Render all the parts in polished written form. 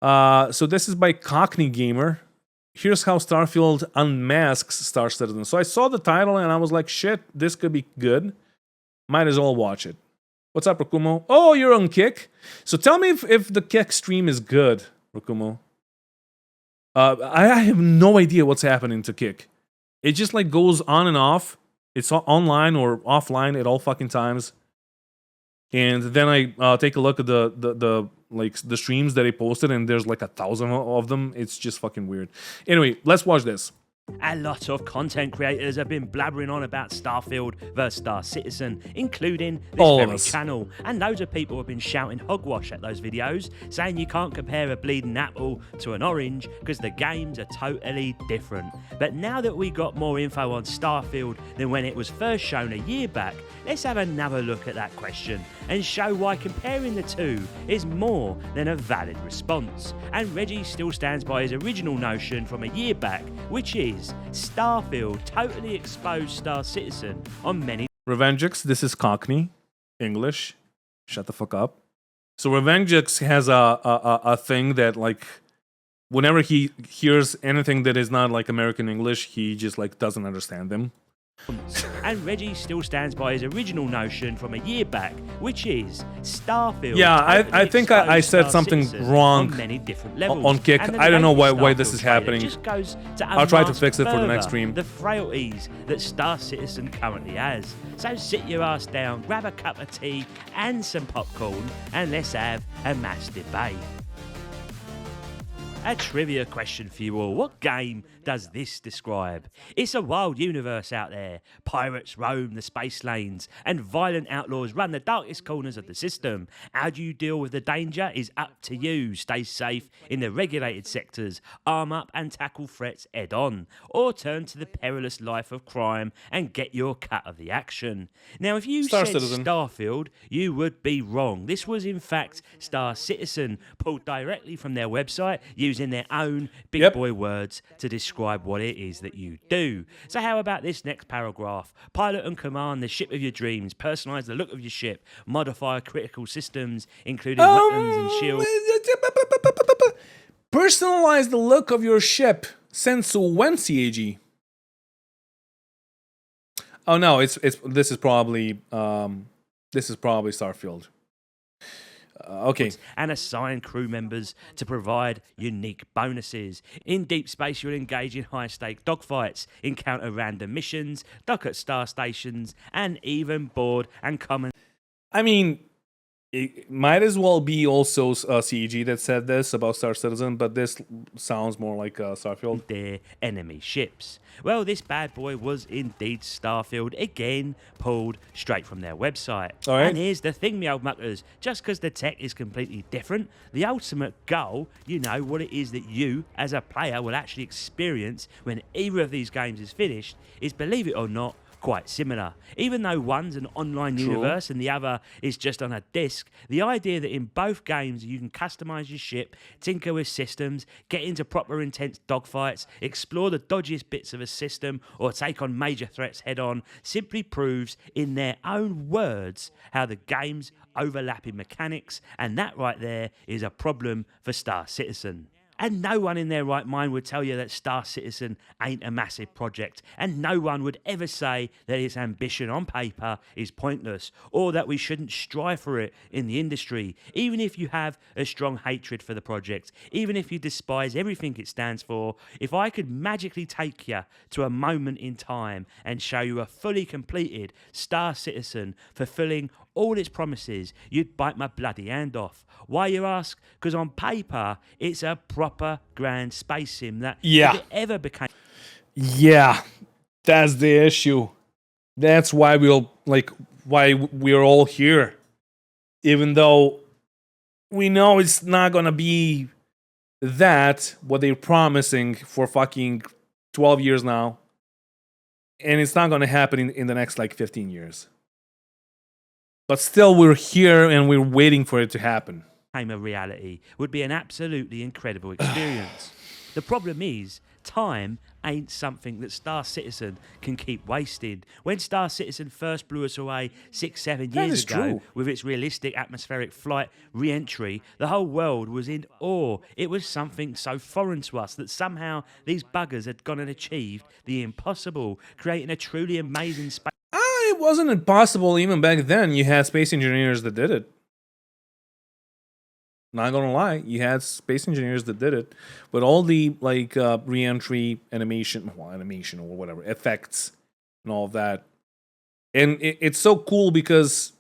So this is by Cockney Gamer. Here's how Starfield unmasks Star Citizen. So I saw the title and I was like, shit, this could be good. Might as well watch it. What's up, Rakumo? Oh, you're on Kick. So tell me if the Kick stream is good, Rakumo. I have no idea what's happening to Kick. It just like goes on and off. It's online or offline at all fucking times. And then I take a look at the streams that I posted, and there's like 1,000 of them. It's just fucking weird. Anyway, let's watch this. A lot of content creators have been blabbering on about Starfield vs Star Citizen, including this very channel, and loads of people have been shouting hogwash at those videos, saying you can't compare a bleeding apple to an orange because the games are totally different. But now that we got more info on Starfield than when it was first shown a year back, let's have another look at that question and show why comparing the two is more than a valid response. And Reggie still stands by his original notion from a year back, which is Starfield totally exposed Star Citizen on many. Revengix, this is Cockney English. Shut the fuck up. So Revengix has a thing that like whenever he hears anything that is not like American English, he just like doesn't understand them. And Reggie still stands by his original notion from a year back, which is Starfield. Yeah, I think I said something wrong on many different levels. On Kick. I don't know why this is happening. Just goes to I'll try to fix it for the next stream. The frailties that Star Citizen currently has. So sit your ass down, grab a cup of tea and some popcorn, and let's have a mass debate. A trivia question for you all. What game does this describe? It's a wild universe out there. Pirates roam the space lanes, and violent outlaws run the darkest corners of the system. How do you deal with the danger is up to you. Stay safe in the regulated sectors, arm up and tackle threats head on, or turn to the perilous life of crime and get your cut of the action. Now, if you said Starfield, you would be wrong. This was in fact Star Citizen, pulled directly from their website, using their own big boy words to describe what it is that you do. So how about this next paragraph? Pilot and command the ship of your dreams, personalize the look of your ship, modify critical systems, including weapons and shields. Personalize the look of your ship. Sensu when CAG. Oh no, this is probably Starfield. Okay. And assign crew members to provide unique bonuses. In deep space, you'll engage in high-stake dogfights, encounter random missions, dock at star stations, and even board and common. I mean, it might as well be also CEG that said this about Star Citizen, but this sounds more like Starfield. Their enemy ships. Well, this bad boy was indeed Starfield, again pulled straight from their website. All right. And here's the thing, me old muckers, just because the tech is completely different, the ultimate goal, you know, what it is that you, as a player, will actually experience when either of these games is finished, is, believe it or not, quite similar. Even though one's an online universe and the other is just on a disc, the idea that in both games you can customize your ship, tinker with systems, get into proper intense dogfights, explore the dodgiest bits of a system, or take on major threats head on simply proves, in their own words, how the games overlap in mechanics, and that right there is a problem for Star Citizen. And no one in their right mind would tell you that Star Citizen ain't a massive project, and no one would ever say that its ambition on paper is pointless, or that we shouldn't strive for it in the industry, even if you have a strong hatred for the project, even if you despise everything it stands for. If I could magically take you to a moment in time and show you a fully completed Star Citizen fulfilling all its promises, you'd bite my bloody hand off. Why, you ask? Because on paper, it's a proper grand space sim that if it ever became... Yeah, that's the issue. That's why why we're all here. Even though we know it's not gonna be that, what they're promising for fucking 12 years now. And it's not gonna happen in the next, 15 years. But still, we're here and we're waiting for it to happen. A reality would be an absolutely incredible experience. The problem is time ain't something that Star Citizen can keep wasting. When Star Citizen first blew us away 6-7 That years is ago true. with its realistic atmospheric flight re-entry, the whole world was in awe. It was something so foreign to us that somehow these buggers had gone and achieved the impossible, creating a truly amazing space. It wasn't impossible even back then. You had space engineers that did it. Not gonna lie, you had space engineers that did it, but all the like re-entry animation or whatever effects and all of that, and it's so cool because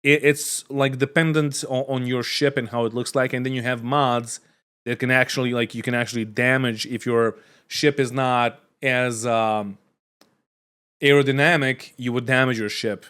it's like dependent on your ship and how it looks like, and then you have mods that can actually like you can actually damage if your ship is not as aerodynamic, you would damage your ship.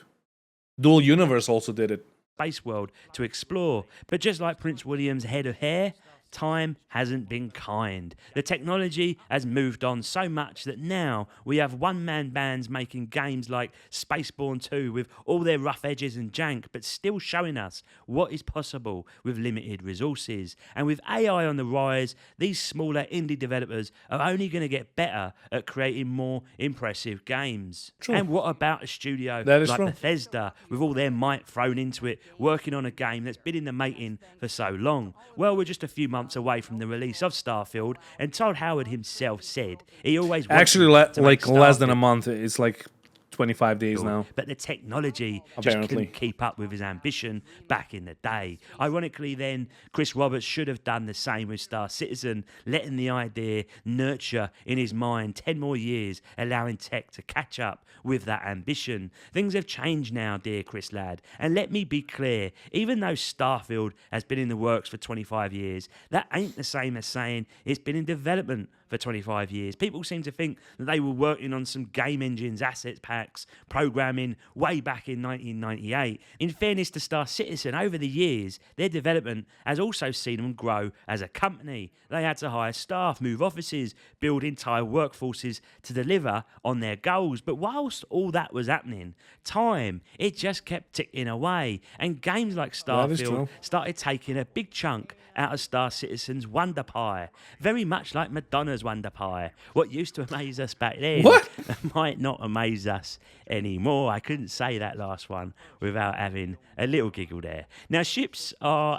Dual Universe also did it. Space world to explore. But just like Prince William's head of hair, time hasn't been kind. The technology has moved on so much that now we have one-man bands making games like Spaceborne 2 with all their rough edges and jank, but still showing us what is possible with limited resources. And with AI on the rise, these smaller indie developers are only going to get better at creating more impressive games. True. And what about a studio That is like true. Bethesda, with all their might thrown into it, working on a game that's been in the making for so long? Well, we're just a few months away from the release of Starfield, and Todd Howard himself said he always wanted Actually, to make like less than a Starfield. month. It's like 25 days now. But the technology just Apparently. couldn't keep up with his ambition back in the day. Ironically, then, Chris Roberts should have done the same with Star Citizen, letting the idea nurture in his mind 10 more years, allowing tech to catch up with that ambition. Things have changed now, dear Chris lad, and let me be clear, even though Starfield has been in the works for 25 years, that ain't the same as saying it's been in development for 25 years. People seem to think that they were working on some game engines, assets packs, programming way back in 1998. In fairness to Star Citizen, over the years, their development has also seen them grow as a company. They had to hire staff, move offices, build entire workforces to deliver on their goals. But whilst all that was happening, time, it just kept ticking away. And games like That is Starfield true. started taking a big chunk out of Star Citizen's Wonder Pie. Very much like Madonna's Wonder Pie. What used to amaze us back then What? might not amaze us anymore. I couldn't say that last one without having a little giggle there. Now, ships are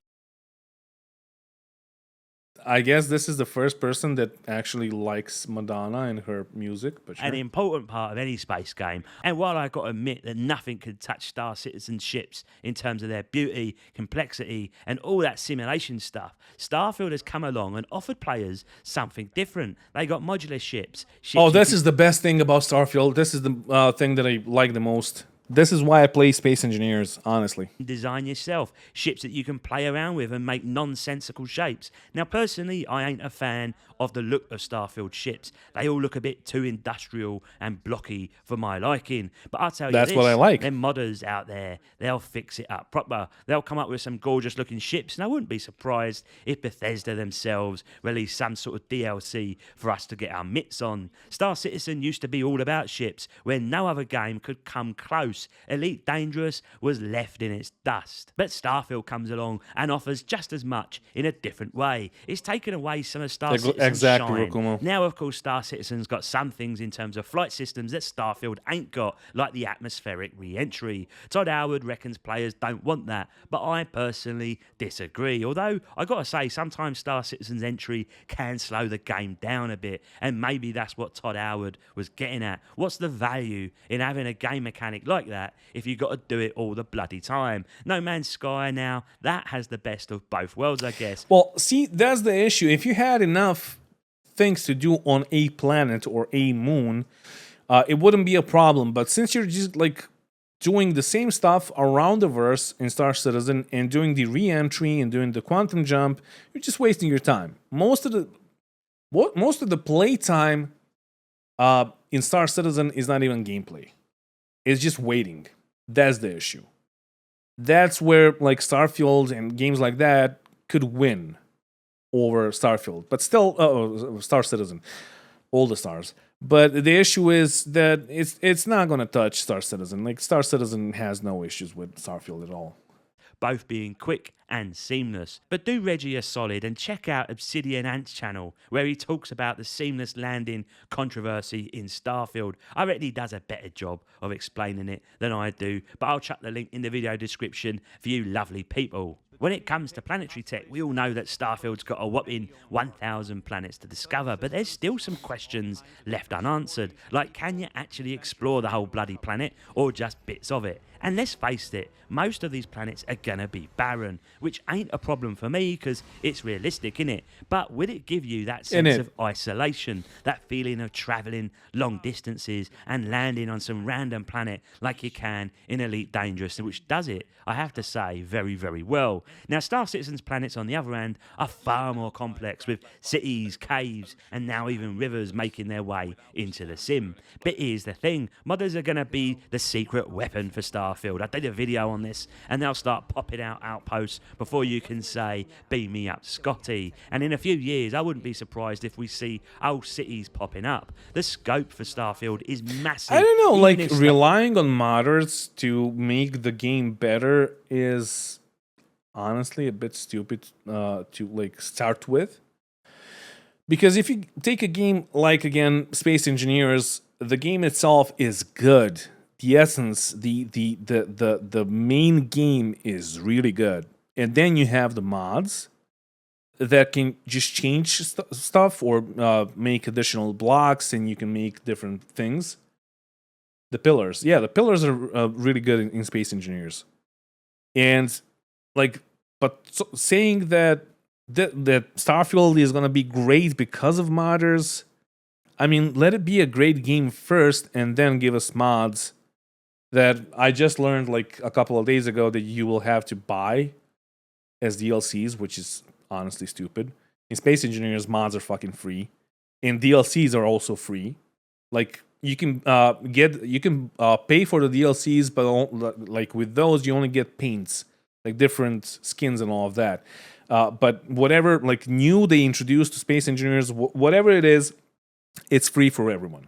I guess this is the first person that actually likes Madonna and her music. But sure. an important part of any space game. And while I got to admit that nothing could touch Star Citizen ships in terms of their beauty, complexity, and all that simulation stuff, Starfield has come along and offered players something different. They got modular ships. Oh, this is the best thing about Starfield. This is the thing that I like the most. This is why I play Space Engineers, honestly. Design yourself ships that you can play around with and make nonsensical shapes. Now, personally, I ain't a fan of the look of Starfield ships. They all look a bit too industrial and blocky for my liking. But I'll tell you That's this, what I like. them modders out there, they'll fix it up proper. They'll come up with some gorgeous looking ships, and I wouldn't be surprised if Bethesda themselves release some sort of DLC for us to get our mitts on. Star Citizen used to be all about ships, where no other game could come close. Elite Dangerous was left in its dust. But Starfield comes along and offers just as much in a different way. It's taken away some of Star Citizen's Exactly, shine. Rakumo. Now, of course, Star Citizen's got some things in terms of flight systems that Starfield ain't got, like the atmospheric re-entry. Todd Howard reckons players don't want that, but I personally disagree. Although, I gotta say, sometimes Star Citizen's entry can slow the game down a bit, and maybe that's what Todd Howard was getting at. What's the value in having a game mechanic like that if you got to do it all the bloody time? No Man's Sky now, that has the best of both worlds, I guess. Well, see, that's the issue. If you had enough things to do on a planet or a moon, it wouldn't be a problem. But since you're just like doing the same stuff around the verse in Star Citizen and doing the re-entry and doing the quantum jump, you're just wasting your time. Most of the playtime in Star Citizen is not even gameplay. It's just waiting. That's the issue. That's where like Starfield and games like that could win over Starfield, but still, Star Citizen, all the stars. But the issue is that it's not going to touch Star Citizen. Like Star Citizen has no issues with Starfield at all. both being quick and seamless. But do Reggie a solid and check out Obsidian Ant's channel, where he talks about the seamless landing controversy in Starfield. I reckon he does a better job of explaining it than I do, but I'll chuck the link in the video description for you lovely people. When it comes to planetary tech, we all know that Starfield's got a whopping 1,000 planets to discover, but there's still some questions left unanswered, like can you actually explore the whole bloody planet or just bits of it? And let's face it, most of these planets are gonna be barren, which ain't a problem for me because it's realistic, innit? But will it give you that sense of isolation, that feeling of travelling long distances and landing on some random planet like you can in Elite Dangerous, which does it, I have to say, very, very well. Now, Star Citizen's planets, on the other hand, are far more complex, with cities, caves, and now even rivers making their way into the sim. But here's the thing, modders are gonna be the secret weapon for Starfield. I did a video on this, and they'll start popping out outposts before you can say, beam me up, Scotty. And in a few years, I wouldn't be surprised if we see whole cities popping up. The scope for Starfield is massive. I don't know, Even like if relying on modders to make the game better is honestly a bit stupid to like start with. Because if you take a game like, again, Space Engineers, the game itself is good. The essence, the main game is really good. And then you have the mods that can just change stuff or make additional blocks, and you can make different things. The pillars. Yeah, the pillars are really good in Space Engineers. And like, but saying that Starfield is gonna be great because of modders, I mean, let it be a great game first, and then give us mods that I just learned like a couple of days ago that you will have to buy as DLCs, which is honestly stupid. In Space Engineers, mods are fucking free, and DLCs are also free. Like you can pay for the DLCs, but like with those you only get paints, like different skins and all of that. But whatever like new they introduced to Space Engineers, whatever it is, it's free for everyone.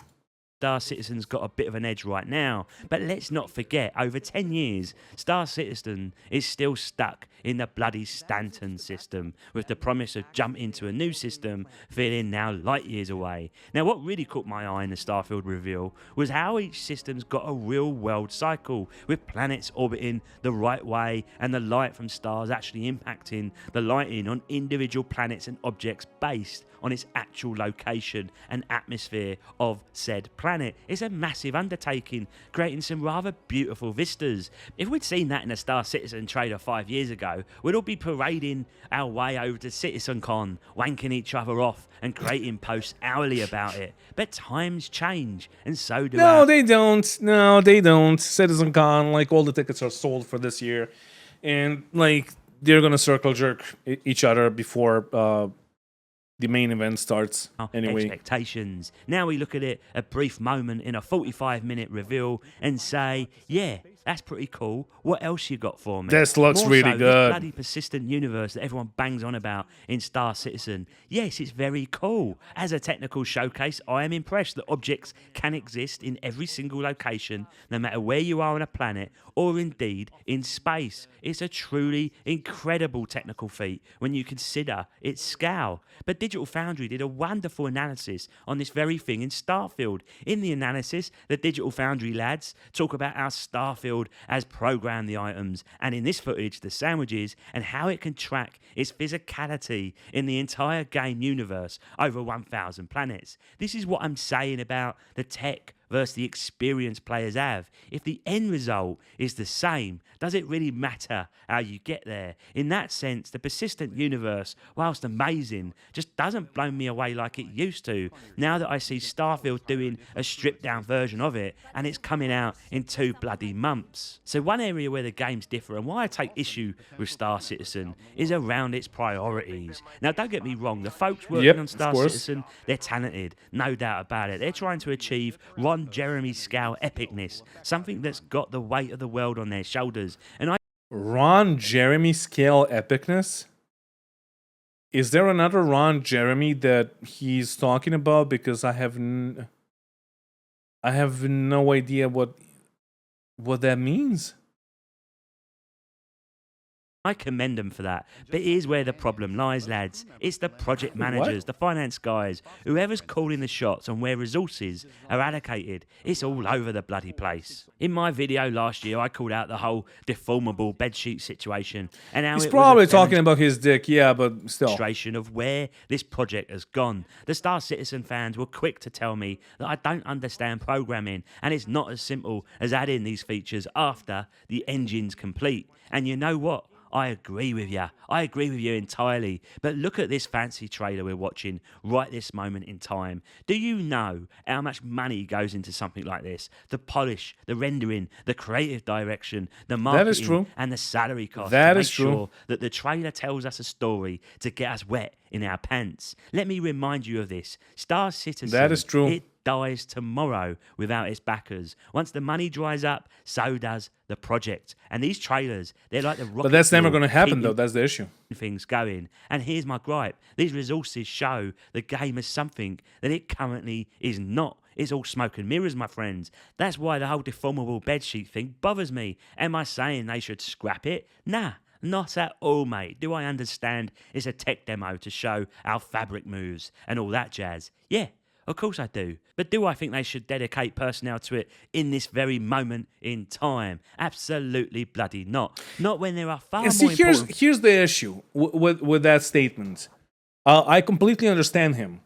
Star Citizen's got a bit of an edge right now, but let's not forget, over 10 years, Star Citizen is still stuck in the bloody Stanton system, with the promise of jumping to a new system feeling now light years away. Now, what really caught my eye in the Starfield reveal was how each system's got a real-world cycle, with planets orbiting the right way and the light from stars actually impacting the lighting on individual planets and objects based on its actual location and atmosphere of said planet. It's a massive undertaking, creating some rather beautiful vistas. If we'd seen that in a Star Citizen trailer 5 years ago, we'd all be parading our way over to CitizenCon, wanking each other off and creating posts hourly about it. But times change, and so do No, they don't. No, they don't. CitizenCon, like all the tickets are sold for this year, and like they're gonna circle jerk each other before the main event starts. Anyway, expectations. Now we look at it a brief moment in a 45-minute reveal and say, yeah, that's pretty cool. What else you got for me? this looks More really so, good. This bloody persistent universe that everyone bangs on about in Star Citizen. Yes, it's very cool. As a technical showcase, I am impressed that objects can exist in every single location, no matter where you are on a planet or indeed in space. It's a truly incredible technical feat when you consider its scale. But Digital Foundry did a wonderful analysis on this very thing in Starfield. In the analysis, the Digital Foundry lads talk about how Starfield has programmed the items, and in this footage, the sandwiches, and how it can track its physicality in the entire game universe over 1,000 planets. This is what I'm saying about the tech versus the experience players have. If the end result is the same, does it really matter how you get there? In that sense, the persistent universe, whilst amazing, just doesn't blow me away like it used to, now that I see Starfield doing a stripped down version of it, and it's coming out in 2 bloody months. So one area where the games differ, and why I take issue with Star Citizen, is around its priorities. Now don't get me wrong, the folks working on Star Citizen, they're talented, no doubt about it. They're trying to achieve Ron Jeremy scale epicness, something that's got the weight of the world on their shoulders. And Ron Jeremy scale epicness? Is there another Ron Jeremy that he's talking about? Because I have no idea what that means. I commend them for that. But here's where the problem lies, lads. It's the project managers, the finance guys, whoever's calling the shots on where resources are allocated. It's all over the bloody place. In my video last year, I called out the whole deformable bedsheet situation and how He's it probably was a talking about his dick, yeah, but still. demonstration of where this project has gone. The Star Citizen fans were quick to tell me that I don't understand programming and it's not as simple as adding these features after the engine's complete. And you know what? I agree with you. I agree with you entirely. But look at this fancy trailer we're watching right this moment in time. Do you know how much money goes into something like this? The polish, the rendering, the creative direction, the marketing, That is true. and the salary cost That to is make true. sure that the trailer tells us a story to get us wet in our pants. Let me remind you of this. Star Citizen. That is true. It dies tomorrow without its backers. Once the money dries up, so does the project. And these trailers, they're like the rocket But that's never fuel going to happen, keeping though. That's the issue. things going. And here's my gripe. These resources show the game as something that it currently is not. It's all smoke and mirrors, my friends. That's why the whole deformable bedsheet thing bothers me. Am I saying they should scrap it? Nah. Not at all, mate. Do I understand it's a tech demo to show how fabric moves and all that jazz? Yeah, of course I do. But do I think they should dedicate personnel to it in this very moment in time? Absolutely bloody not. Not when there are far And more see, important... here's the issue with that statement. I completely understand him.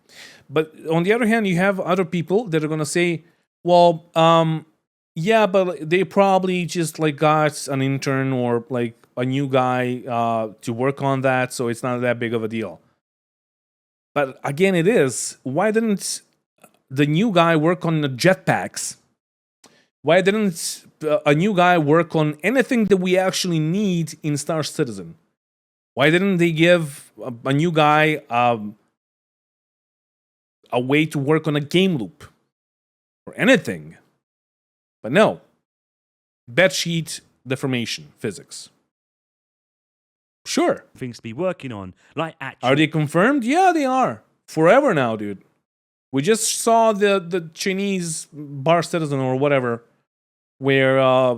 But on the other hand, you have other people that are going to say, well, yeah, but they probably just like got an intern or like a new guy to work on that, so it's not that big of a deal. But again, it is. Why didn't the new guy work on the jetpacks? Why didn't a new guy work on anything that we actually need in Star Citizen? Why didn't they give a new guy a way to work on a game loop or anything? But no. Bedsheet deformation physics. Sure. things to be working on, like actual... Are they confirmed? Yeah, they are. Forever now, dude. We just saw the Chinese Bar Citizen or whatever, where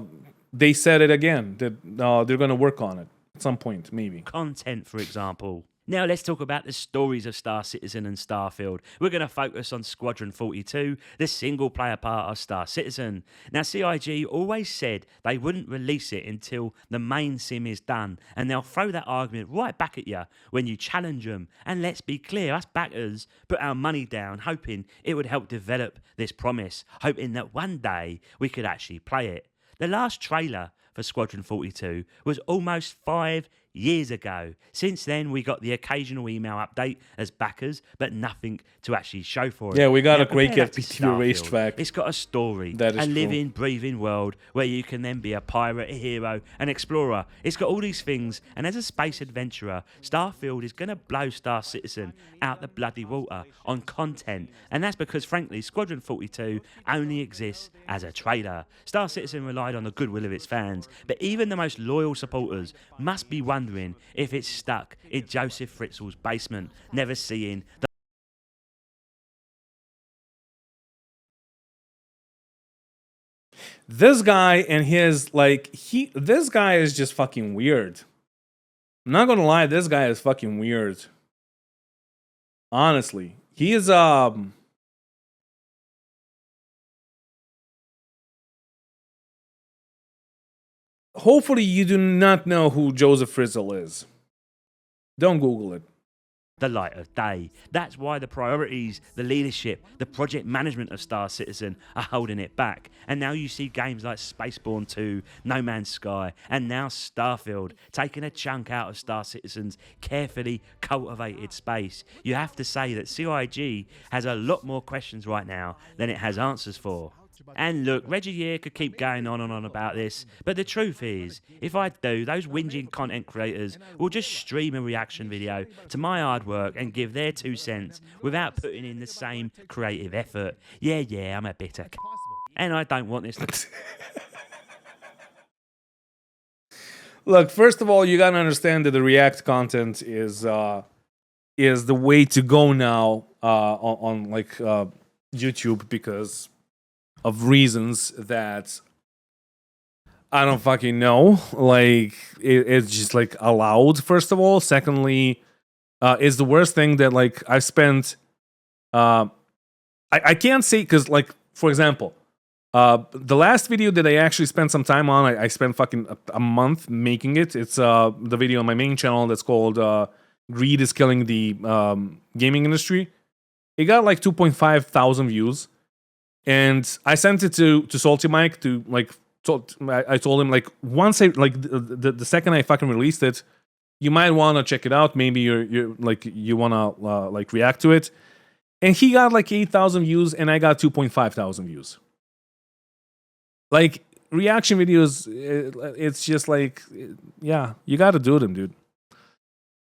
they said it again, that they're going to work on it at some point, maybe. content, for example. Now let's talk about the stories of Star Citizen and Starfield. We're going to focus on Squadron 42, the single-player part of Star Citizen. Now CIG always said they wouldn't release it until the main sim is done, and they'll throw that argument right back at you when you challenge them. And let's be clear, us backers put our money down hoping it would help develop this promise, hoping that one day we could actually play it. The last trailer for Squadron 42 was almost 5 years ago. Since then, we got the occasional email update as backers, but nothing to actually show for it. Yeah, we got Now, a great compare that to PTV racetrack. It's got a story, That is a true. living, breathing world where you can then be a pirate, a hero, an explorer. It's got all these things, and as a space adventurer, Starfield is going to blow Star Citizen out the bloody water on content, and that's because, frankly, Squadron 42 only exists as a trailer. Star Citizen relied on the goodwill of its fans, but even the most loyal supporters must be wondering if it's stuck in Joseph Fritzl's basement, never seeing the This guy and his this guy is just fucking weird. I'm not gonna lie, this guy is fucking weird. Honestly, he is hopefully you do not know who Joseph Fritzl is. Don't Google it. light of day. That's why the priorities, the leadership, the project management of Star Citizen are holding it back. And now you see games like Spaceborne 2, No Man's Sky, and now Starfield taking a chunk out of Star Citizen's carefully cultivated space. You have to say that CIG has a lot more questions right now than it has answers for. And look, Reggie here could keep going on and on about this, but the truth is, if I do, those whinging content creators will just stream a reaction video to my hard work and give their 2 cents without putting in the same creative effort. Yeah, I'm a bitter and I don't want this to... Look, first of all, you gotta understand that the React content is the way to go now on YouTube because of reasons that I don't fucking know. Like, it's just like allowed, first of all. Secondly, it's the worst thing that like I've spent. I can't say because, like, for example, the last video that I actually spent some time on, I spent fucking a month making it. It's the video on my main channel that's called "Greed is Killing the Gaming Industry." It got like 2.5 thousand views, and I sent it to Salty Mike to like. I told him like once I like the second I fucking released it, you might want to check it out. Maybe you're like you want to like react to it. And he got like 8,000 views, and I got 2.5 thousand views. Like reaction videos, it's just like, yeah, you got to do them, dude.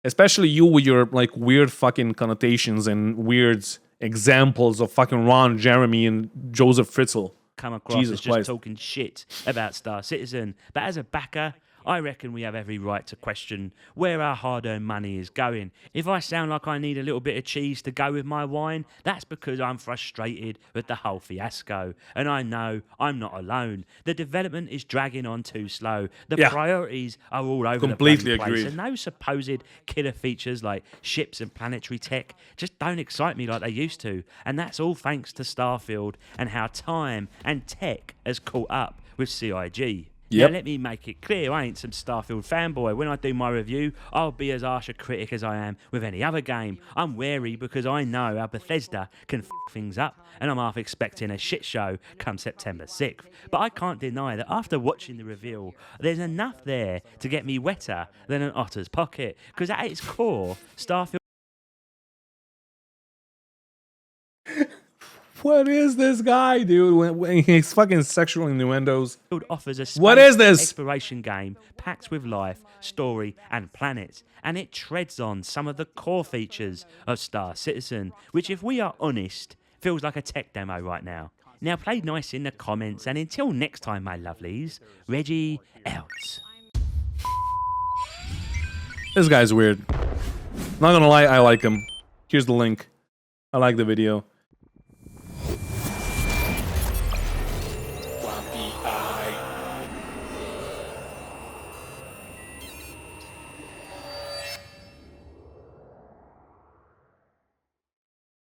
Especially you with your like weird fucking connotations and weird examples of fucking Ron Jeremy and Joseph Fritzl. Come across Jesus as just Christ. talking shit about Star Citizen. But as a backer, I reckon we have every right to question where our hard-earned money is going. If I sound like I need a little bit of cheese to go with my wine, that's because I'm frustrated with the whole fiasco. And I know I'm not alone. The development is dragging on too slow. The priorities are all over Completely the place. agreed. And those supposed killer features like ships and planetary tech just don't excite me like they used to. And that's all thanks to Starfield and how time and tech has caught up with CIG. Yep. Now, let me make it clear, I ain't some Starfield fanboy. When I do my review, I'll be as harsh a critic as I am with any other game. I'm wary because I know how Bethesda can f things up, and I'm half expecting a shit show come September 6th. But I can't deny that after watching the reveal, there's enough there to get me wetter than an otter's pocket. Because at its core, Starfield... What is this guy, dude? When he's fucking sexual innuendos. offers a space What is this? exploration game packed with life, story, and planets, and it treads on some of the core features of Star Citizen, which, if we are honest, feels like a tech demo right now. Now, play nice in the comments, and until next time, my lovelies, Reggie out. This guy's weird. Not gonna lie, I like him. Here's the link. I like the video.